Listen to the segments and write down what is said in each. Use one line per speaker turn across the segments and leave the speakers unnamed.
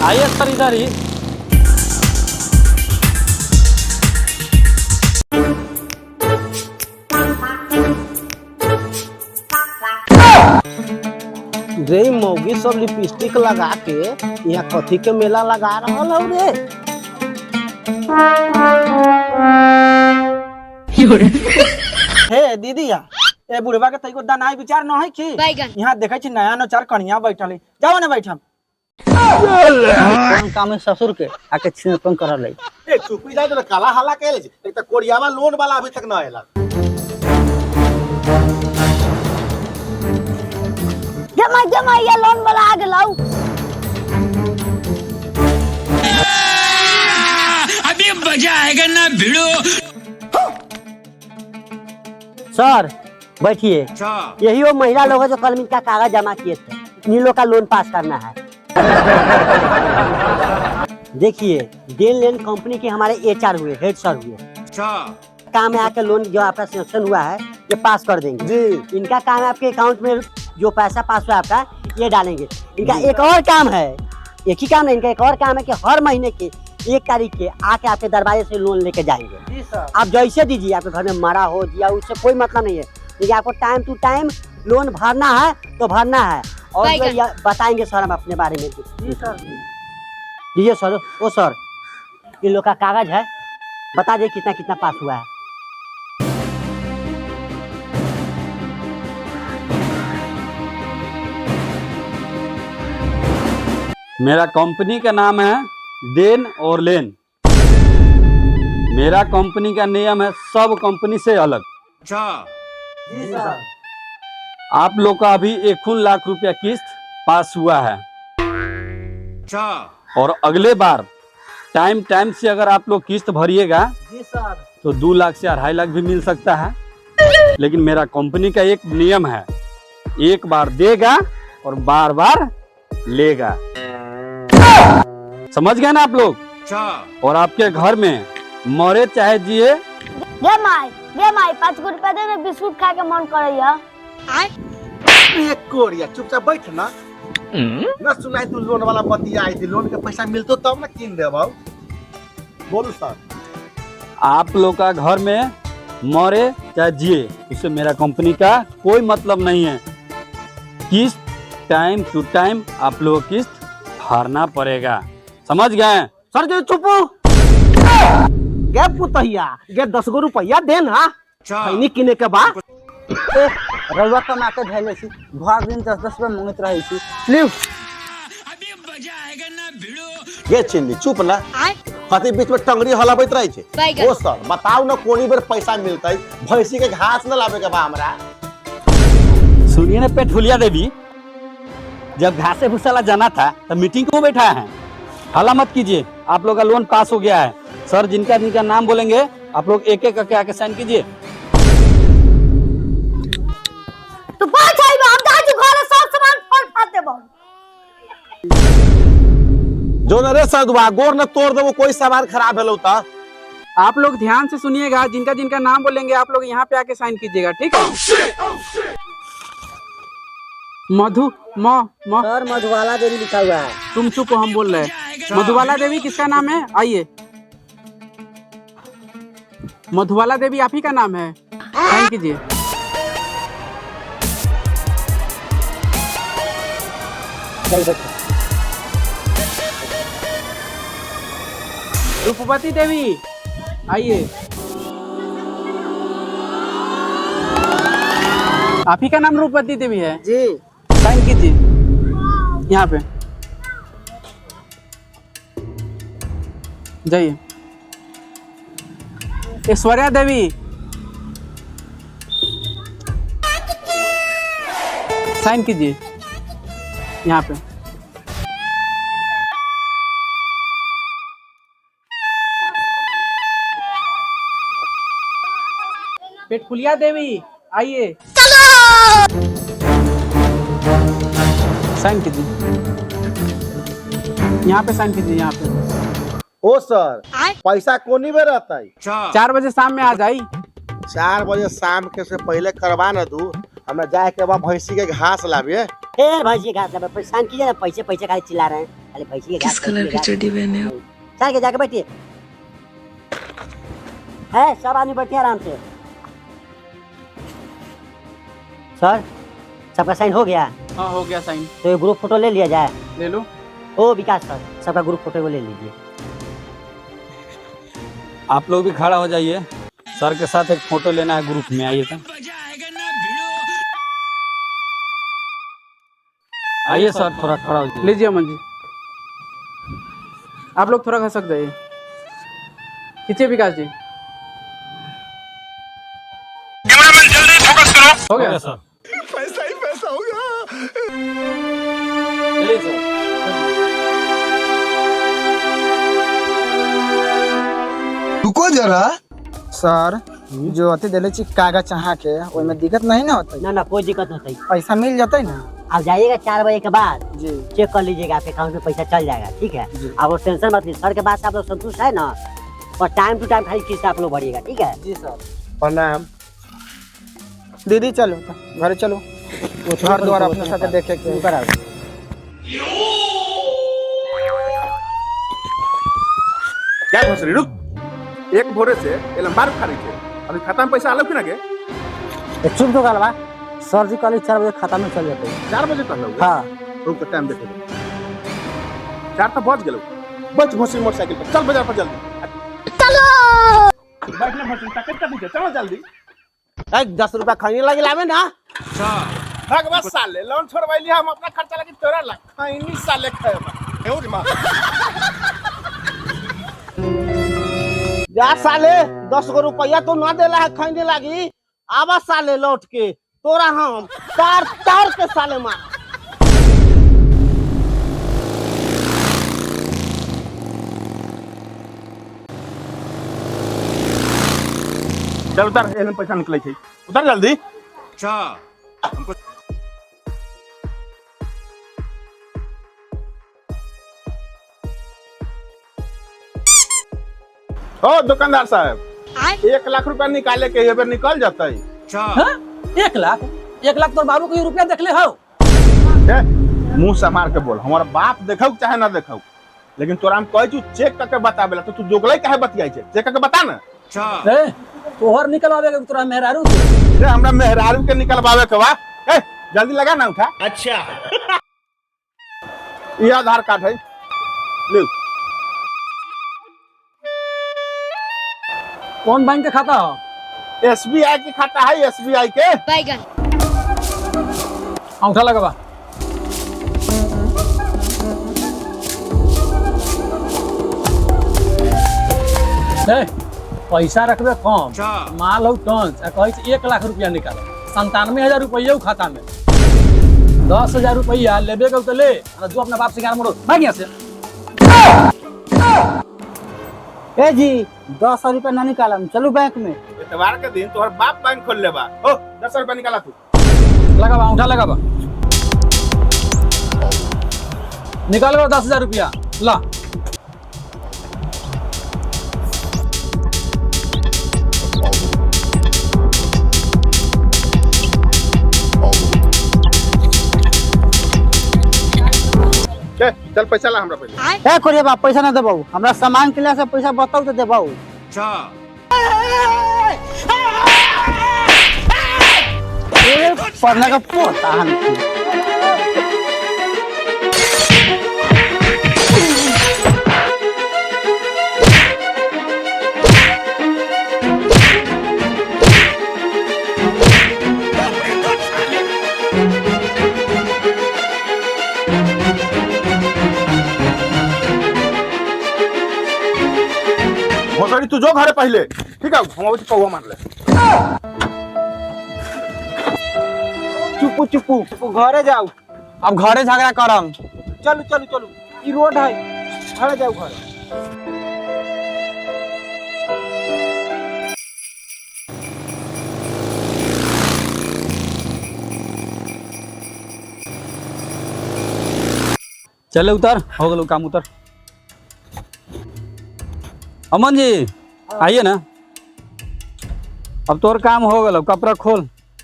आइए सर इधर ही।
रे मौगी सब लिपस्टिक लगा के यहाँ कथी के मेला लगा रहल हौ रे।
हे दीदिया, ए बुढ़वा के तइको दनाई विचार न है कि यहाँ देखे छी नया नचार कन्या बैठल है, जाओ ना बैठम।
कौन काम है ससुर के आके छिनपन कर ले।
ए चुपी जा, तो काला हल्ला के ले एक त कोरियावा लोन वाला अभी तक न आएला।
जमा ये लोन वाला आ गेलौ।
अभी मजा आएगा ना भिड़ो।
सर बैठिए। यही वो महिला लोग हैं जो कल इनका कागज जमा किए थे, इन्हीं लोग का लोन पास करना है। देखिए डेन लेन कंपनी के हमारे एचआर हुए, हेड सर हुए। काम है आके लोन जो आपका सिलेक्शन हुआ है ये पास कर देंगे जी। इनका काम है आपके अकाउंट में जो पैसा पास हुआ आपका ये डालेंगे। इनका एक और काम है, एक ही काम है इनका, एक और काम है कि हर महीने के 1 तारीख के आके आपके दरवाजे से लोन लेके जाएंगे। जी सर। आप जैसे दीजिए, आपके घर में मरा हो दिया उससे कोई मतलब नहीं है, लेकिन आपको टाइम टू टाइम लोन भरना है तो भरना है। और जो बताएंगे सर हम अपने बारे में। जी सर। दीजिए सर। ओ सर इन लोग का कागज है, बता दिए कितना कितना पास हुआ है।
मेरा कंपनी का नाम है डेन और लेन। मेरा कंपनी का नियम है सब कंपनी से अलग।
जी सर।
आप लोग का अभी 1 लाख रुपया किस्त पास हुआ है। और अगले बार टाइम से अगर आप लोग किस्त भरिएगा
जी सर,
तो 2 लाख से 2.5 लाख भी मिल सकता है। लेकिन मेरा कंपनी का एक नियम है, एक बार देगा और बार बार लेगा। समझ गए ना आप लोग? और आपके घर में मरे चाहे जिए।
गे माई 5 रुपया दे ना, बिस्कुट खा के मन करैया।
ए कोरिया चुपचाप बैठ ना। ना सुनाई तू लोन वाला बतिया आई थी, लोन के पैसा मिलतो तब ना किन देबौ। बोलू सर।
आप लोग का घर में मरे चाहे जिए, उससे मेरा कंपनी का कोई मतलब नहीं है। किस्त टाइम टू टाइम आप लोग किस्त भरना पड़ेगा। समझ गए?
सर जो चुपू गे पुतहिया गे 10 गो रुपया देना खैनी किने के बाद
रउआ कमा के धैले छी, भर दिन 10-10 रुपया मांगत रहे छी। लीव
अभी मजा आएगा ना भिड़ो।
गे चिंदी चुप ना। कति बीच में टंगरी हलाबैत रहे छे। ओ सर बताओ ना कोनी बेर पैसा मिलतै, भैंसी के घास न लावे के बा हमरा।
सुनिए ना पेठुलिया देवी, जब घासे भूसा जाना था तो मीटिंग क्यों बैठा है? हल्ला मत कीजिए। आप लोग का लोन पास हो गया है। सर जिनका जिनका नाम बोलेंगे आप लोग एक एक करके आके साइन कीजिए।
तो बात है हम दादी घर सब सामान फोड़ फाड़ देबो।
जो न रे सदवा गोर न तोड़ देबो, कोई सामान खराब भेलौ त।
आप लोग ध्यान से सुनिएगा, जिनका जिनका नाम बोलेंगे आप लोग यहाँ पे आके साइन कीजिएगा, ठीक है? मधु
सर मधुबाला देवी लिखा हुआ है।
तुम चुप हो, हम बोल रहे हैं। मधुबाला देवी किसका नाम है? आइए। मधुबाला देवी आप ही का नाम है, साइन कीजिए। रूपवती देवी आइए। आप ही का नाम रूपवती देवी है
जी।
साइन कीजिए यहाँ पे। जाइए। ऐश्वर्या देवी साइन कीजिए यहाँ पे। पेटफुलिया देवी आइए, साइन कीजिए यहाँ पे, साइन कीजिए यहाँ पे।
ओ सर पैसा कोनी में रहता है?
4 बजे शाम में आ जाई।
4 बजे शाम के से पहले करवा न दू, हमरा जाए के बाद भैंसी के घास लाविए।
फिर भैंसी के घास लगा, परेशान कीजिए ना, पैसे पैसे खाली चिल्ला रहे हैं, खाली भैंसी के घास। किस कलर की चड्डी पहने हो? चल के जाके बैठिए, है सब आदमी बैठिए आराम से। सर सबका साइन हो गया?
हाँ हो गया साइन।
तो ये ग्रुप फोटो ले लिया जाए।
ले लो।
ओ विकास सर, सबका ग्रुप फोटो को ले लीजिए।
आप लोग भी खड़ा हो जाइए, सर के साथ एक फोटो लेना है, ग्रुप में आइए।
मजा आएगा ना भिड़ो।
आइए सर, थोड़ा खड़ा हो जाइए।
लीजिए अमन जी, आप लोग थोड़ा खसक जाइए। खींचिए विकास जी। हो गया
सर।
पैसा ही पैसा होगा।
चलिए सर।
रुको जरा।
सर जो अति दिले ची कागज चाहा के ओई में दिक्कत नहीं ना होता,
ना ना कोई दिक्कत नहीं होती।
पैसा मिल जाता है ना।
आप जाइएगा 4 बजे के बाद,
जी
चेक कर लीजिएगा, आपके अकाउंट में पैसा चल जाएगा, ठीक है। आप लोग टेंशन मत लीजिए, सर के बाद से आप लोग संतुष्ट है ना, और टाइम टू टाइम खाली किस्त आप लोग भरिएगा, ठीक है।
जी सर।
प्रणाम।
दीदी चलो घर चलो, घर द्वार अपने साथ देखे के
ऊपर आओ।
क्या घोसरी रुक, एक भोरे से एलम बार खा रही थे, अभी खाता में पैसा आलो कि ना के?
चुप तो गलवा, सर जी कल 4 बजे खाता में चल जाते।
4 बजे कहलो।
हाँ
रुक तो टाइम देखो, 4 तो बज गेलो। बच घोसरी मोटरसाइकिल पर चल बाजार पर जल्दी। चलो बैठना भटन टकट कर दीजिए, चलो जल्दी।
10 रुपया खरीने लगे लावे ना।
भगवा साले लोन छोड़वाइली, हम अपना खर्चा लगी तोरा ला खैनी साले खाएबा। एहो रे मां,
जा साले 10 गो रुपया तो ना देला है खरीने लगी। आवा साले लौट के तोरा हम तार तार के साले मार।
चल उतर, एलम पैसा निकले छै, उतर जल्दी। ओ दुकानदार साहब, 1 लाख रुपया निकाले के ये बेर निकल जाता है।
1 लाख? 1 लाख तो बाबू को रुपया देखले हो।
मुंह से मार के बोल, हमारा बाप देखौ चाहे ना देखौ, लेकिन तोरा हम कहै छु चेक करके बताबेला, तो तू जोगलै काहे बतियाई छै? चेक करके बता ना।
तोहर निकलवावे के तोरा मेहरारू
रे हमरा मेहरारू के निकलवावे के बा। ए जल्दी लगा ना उठा। अच्छा ये आधार कार्ड है, ले।
कौन बैंक के खाता हो?
एसबीआई के खाता है, एसबीआई के।
अंगूठा लगवा। पैसा रखबे कम, माल हो टन, कहे 1 लाख रुपया निकालो, 97,000 रुपया खाता में, 10,000 रुपया लेबे के तो ले, जो अपना बाप से गार मोड़ो भाग यहाँ से। ए जी 10,000 रुपया ना निकालम, चलो बैंक में।
इतवार के दिन तोहर बाप बैंक खोल लेबा। ओ 10 रुपया निकाला तू।
लगावा अंगूठा लगावा, निकाल लो 10,000 रुपया ला।
चल पैसा ला हमरा पहले।
ए कोरिया बाप पैसा ना देबो, हमरा सामान के लिए से पैसा बताओ तो देबो। ए पढ़ने का पोता हम
भोसड़ी तू जो घरे पहले, ठीक है? हम अभी कौवा मार ले।
चुपू चुपू चुपू घरे जाओ, अब घरे झगड़ा करम। चलो चलो चलो, ई रोड है, घरे जाओ घरे।
चले उतर, हो गलो काम, उतर। अमन जी आइए ना, अब तोर काम हो गलो, कपड़ा खोल।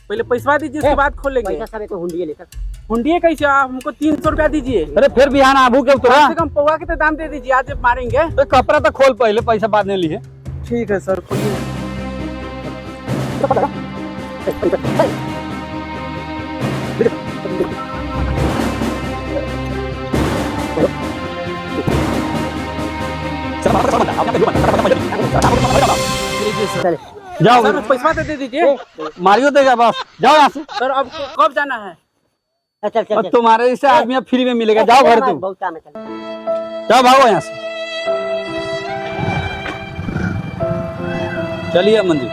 पहले पैसा दीजिए, उसके बाद खोलेंगे।
पैसा सब एक हुंडी लेकर
हुंडिये कैसे आप हमको 300 रुपया दीजिए।
अरे फिर बिहान आबू के उतरा।
कम से कम पौवा के तो दाम दे दीजिए, आज मारेंगे।
तो कपड़ा तो खोल पहले, पैसा बाद में लिए।
ठीक है सर, खोलिए।
चले
जाओ
सर पैसा तो दे दीजिए।
मारियो देगा बस, जाओ यहाँ से।
सर अब कब जाना है?
चल चल
और
चल।
तुम्हारे जैसे आदमी अब फ्री में मिलेगा। जाओ घर तुम,
बहुत काम है, चल।
जाओ भागो यहाँ से। चलिए मंदिर।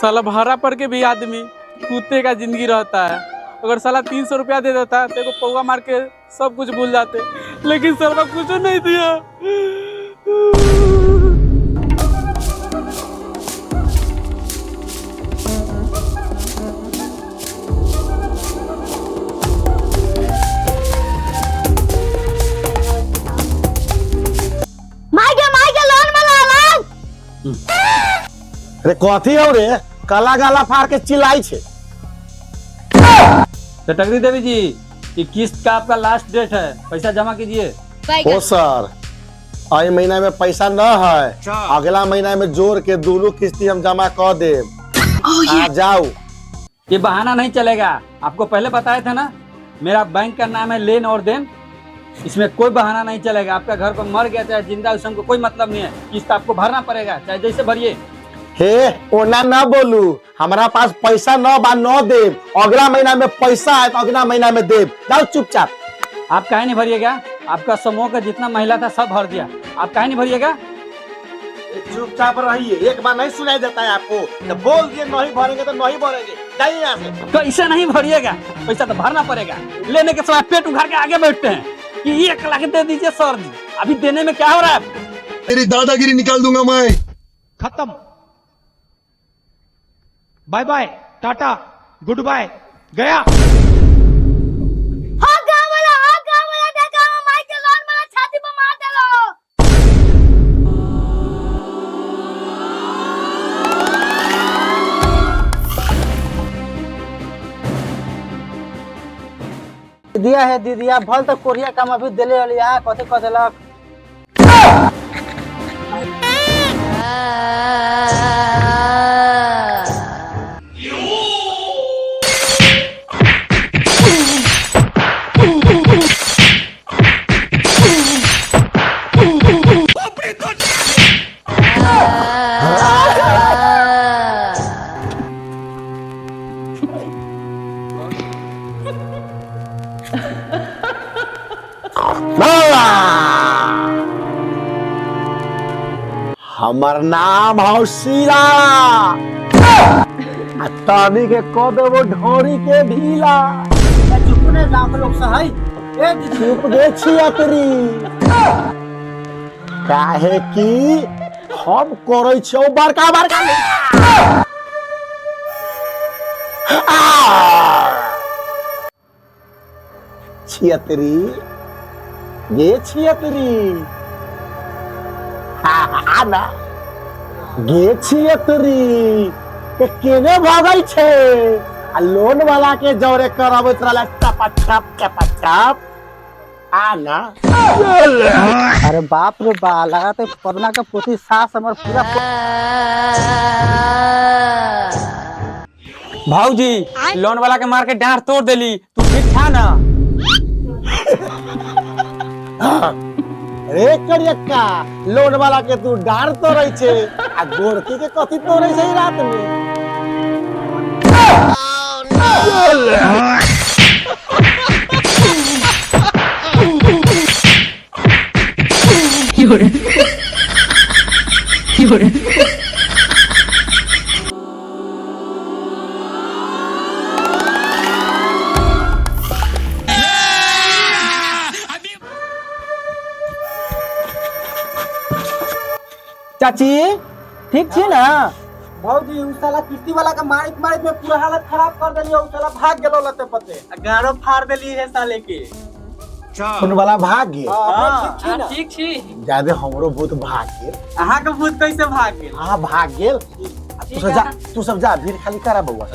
साला भाड़ा पर के भी आदमी कुत्ते का जिंदगी रहता है। अगर साला 300 रुपया दे देता तो पौवा मार के सब कुछ भूल जाते, लेकिन साला कुछ नहीं दिया।
माइके लोन वाला लोन।
रे कथी हो रे, काला गाला फाड़ के चिल्लाई छे।
तो टकरी देवी जी, ये किस्त का आपका लास्ट डेट है, पैसा जमा कीजिए।
ओ सर, आई महीना में पैसा न है, अगला महीना में जोड़ के दोनों किस्ती हम जमा कर देब। आ जाओ।
ये बहाना नहीं चलेगा, आपको पहले बताया था ना, मेरा बैंक का नाम है लेन और देन। इसमें कोई बहाना नहीं चलेगा। आपका घर पर मर गया चाहे जिंदा, उससे हमको कोई मतलब नहीं है। किस्त आपको भरना पड़ेगा, चाहे जैसे भरिए।
हे ओना न बोलू, हमारा पास पैसा न बा, न देब। अगला महीना में पैसा है तो अगला महीना में देब। जाओ चुपचाप।
आप काहे नहीं भरिएगा? आपका समूह का जितना महिला था सब भर दिया, आप काहे नहीं भरिएगा?
चुपचाप रहिए, एक बार नहीं सुनाई देता है आपको तो बोल दिए नहीं भरेंगे तो नहीं भरेंगे। जाइए यहाँ से।
कैसे नहीं भरिएगा? पैसा तो भरना पड़ेगा। लेने के समय पेट उखाड़ के आगे बैठते हैं कि 1 लाख दे दीजिए सर जी। अभी देने में क्या हो रहा है आपको?
तेरी दादागिरी निकाल दूंगा मैं।
खत्म, bye bye, tata, good bye, गया।
हाँ गाँव वाला देखा हम माइके लोन वाला छाती पे मार देलो।
दिया है दीदिया, भल तक कोरिया काम अभी दिले वाली है, कथी कह देलक।
हमार नाम हो शीला। तानी के कह देबो ढोरी के ढीला।
चुप ने गाँव के लोग सहाय। ए दीदी
चुप गे छिया तेरी। काहे की हम करे छौ बड़का बड़का छियतरी, ये छियतरी। हाँ ना, गे छियतरी के केने भागल छे। आ लोन वाला के जौरे कराबत रहला टपटप। आ ना।
अरे बाप रे बा, लगाते पदना का पोती सास हमर पूरा।
भाऊजी लोन वाला के मार के डांट तोड़ देली, तू ठीक था ना?
रे करियक्का, लोन वाला के तू डार तोड़ै छे आ गोरकी के कथी तोड़ै छै रात में।
चाची ठीक छे ना? भौजी उ साला किस्ती वाला का मारित में पूरा हालत खराब कर देलियो। उ साला भाग गेलो लते पते, गाड़ो फाड़ देली है साले के।
लोन वाला भाग गेल।
हां ठीक छी।
जादे हमरो भूत भाग गेल।
अहाँ के भूत कैसे भाग गेल?
हां भाग गेल। तू सब जा भीड़ खाली करा बउआ।